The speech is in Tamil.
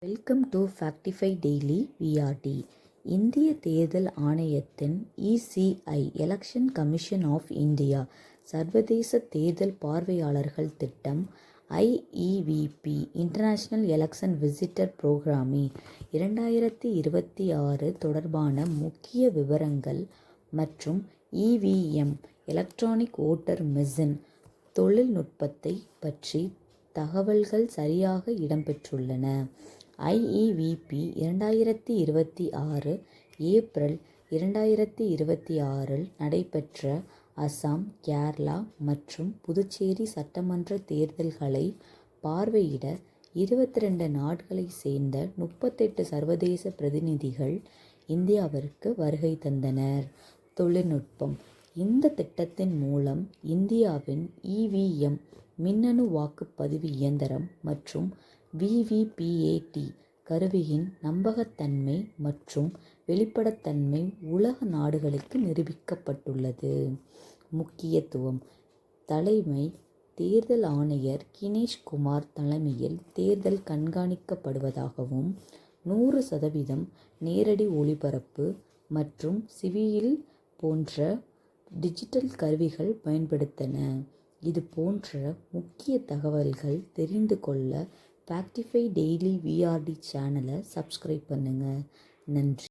Welcome to Factify daily VRT. இந்திய தேர்தல் ஆணையத்தின் ECI election commission of India சர்வதேச தேர்தல் பார்வையாளர்கள் திட்டம் IEVP international election visitor programme 2026 தொடர்பான முக்கிய விவரங்கள் மற்றும் இவிஎம் எலக்ட்ரானிக் வோட்டர் மெஷின் தொழில்நுட்பத்தை பற்றி தகவல்கள் சரியாக இடம்பெற்றுள்ளன. ஐஇவிபி 2026 ஏப்ரல் 2026 நடைபெற்ற அசாம், கேரளா மற்றும் புதுச்சேரி சட்டமன்ற தேர்தல்களை பார்வையிட 22 நாடுகளைச் சேர்ந்த 38 சர்வதேச பிரதிநிதிகள் இந்தியாவிற்கு வருகை தந்தனர். தொழில்நுட்பம்: இந்த திட்டத்தின் மூலம் இந்தியாவின் இவிஎம் மின்னணு வாக்குப்பதிவு இயந்திரம் மற்றும் விவிபிஏடி கருவியின் நம்பகத்தன்மை மற்றும் வெளிப்படைத்தன்மை உலக நாடுகளுக்கு நிரூபிக்கப்பட்டுள்ளது. முக்கியத்துவம்: தலைமை தேர்தல் ஆணையர் கினேஷ் குமார் தலைமையில் தேர்தல் கண்காணிக்கப்படுவதாகவும் 100% நேரடி ஒளிபரப்பு மற்றும் சிவியில் போன்ற டிஜிட்டல் கருவிகள் பயன்படுத்தன. இது போன்ற முக்கிய தகவல்கள் தெரிந்து கொள்ள ஃபேக்டிஃபை டெய்லி விஆர்டி சேனலை சப்ஸ்கிரைப் பண்ணுங்க. நன்றி.